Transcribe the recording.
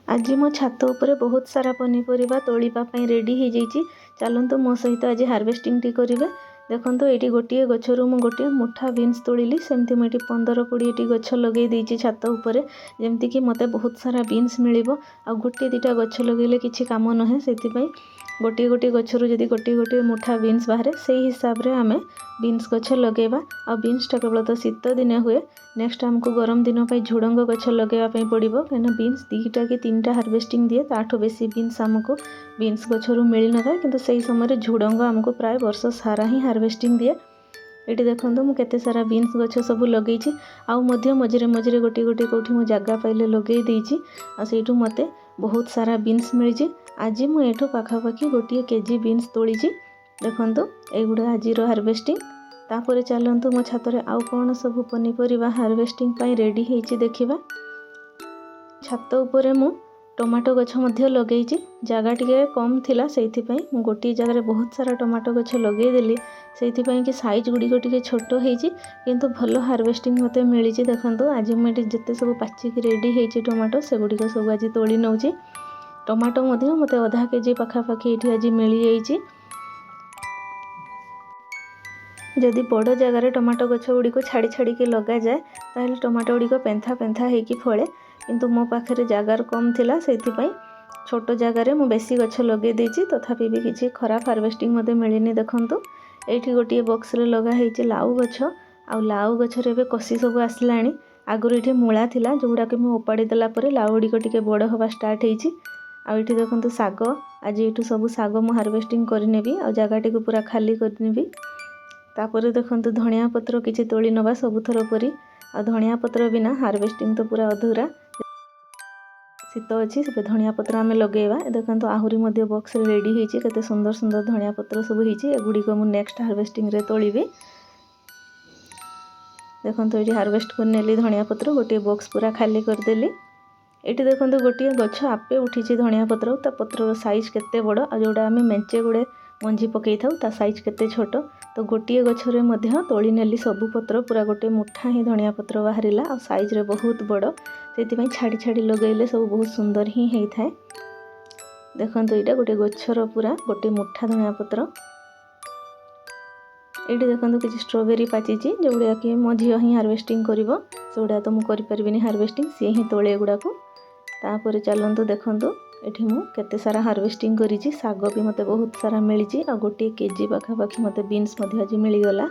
आज मो छात उपरे बहुत सारा पनीपरिया तोड़ापी रेडी हो जाइए। चलतु मो सहित आज हार्वेस्टिंग टी करेंगे। देखो ये गोटे गचर मुझे गोटे मुठा बीन्स तोड़िली सेमती मुझे 15-20 गछ लगे देती छात उपरे जमती मत बहुत सारा बीन्स मिल गोटे दिटा गछ लगे किसी कम नुहे से गोटे गोटे गचर जदि गोटे गोटे मुठा बीन्स बाहर से हिसाब से आम बीन्स गछ लगेगा। आ बीन्सटा केवल तो शीत दिने हुए। नेक्स्ट आमको गरम दिन पर झुड़ंग गछ लगेवाई पड़ो कहीं बीन्स 2टा कि 3टा हार्वेस्टिंग दिए ताठू बेसी बीन्स आमको बीन्स गचर मिल न था कि से समय झुड़ंग आमको प्राय वर्ष सारा ही हार्वेस्टिंग दिए। ये देखो मुझे सारा बीन्स गछ सब लगे मझे मझे गोटे गोटे कौटी मो जगह पाइले लगे देती आठू मत बहुत सारा बीन्स मिली। आज मुझे पाखापाखि गोटे केजी बीन्स तोड़ी देखु युड़ा आज हार्वेस्टिंग। तापर चलतु मो छात आउ कौन सब पनीपरिया हार्वेस्टिंग रेडी होती देखा। छात उपरे मु टमाटो गछ लगे जगह टी कम थिला से गोटे जगह बहुत सारा टमाटो गछ लगेदेली से कि साइज गुड़िक टे छोट होती किंतु भल हार्वेस्टिंग मत मिली। देखो आज मुझे जिते सब पाचिक रेडी होती टमाटो से गुड़िक सब आज तोड़ी नौ। टमाटो मत आधा केजी पाखापाखि ये आज मिल जाइए। जदि बड़ जगार टमाटो गछ गुड़िक छाड़ी छाड़ी के लगा जाए ताहले टमाटो गुड़िक पेंथा पेंथा होगी फले किंतु मो पाखे जगार कम थिला से छोट जगार मु बेसी गछ लगे देछि तथापि भी किसी खराब हार्वेस्टिंग मते मिलनी। देखंतु एठी गोटे बॉक्स रे लगा हेछि लाउ गछ आ लाउ गछ रे बे कसी सब आसलाणी। आगुरी एठी मूला थिला जोडा के मु ओपाड़ी देला परे लाउ गुड़िक टिके बड़ हवा स्टार्ट हेछि। आ एठी देखंतु साग आज एठू सब साग मु हार्वेस्टिंग करनेबी आ जगाटी को पूरा खाली करनेबी। तापर देखंतु धनिया पत्र किछि तोड़ी नबा सबुथर परी आ धनिया पत्र बिना हार्वेस्टिंग तो पूरा अधूरा। शीत अच्छी से धनिया पत्र आम लगेगा। देखो आहरी बॉक्स रे रेडी होती केते सुंदर सुंदर धनिया पत्र सब होती गुड़िक मु नेक्स्ट हार्वेस्टिंग रे तोलिबी। देखो ये हार्वेस्ट कर नेली धनिया पत्र गोटे बॉक्स पूरा खाली करदेली। ये देखो गोटे गछ आपे उठी धनिया पत्र ता पत्र साइज केते बड़ आ जोड़ा आम मेंचे गुड़े मंजी पकई था ता साइज केते छोट। तो गोटे गछरे मध्य तोड़ी नेली सबु पत्र पूरा गोटे मुठा ही धनिया पत्र बाहरिला आ साइज रे बहुत बड़ से छाड़ी छाड़ी लगेले सब बहुत सुंदर ही होता है। देखो यहाँ गोटे गछर पूरा गोटे मुठा धनिया पत्र। ये देखो किसी स्ट्रॉबेरी पाची जोड़ा कि मो झील ही हार्वेस्टिंग कर तो मुझे हार्वेस्टिंग सी ही तोले गुड़ाक। तापर चलतु देखु ये मुझे सारा हार्वेस्टिंग करी साग भी मत बहुत सारा मिली आ गोटे केजी पाखापाखि मत बीन्स आज मिलगला।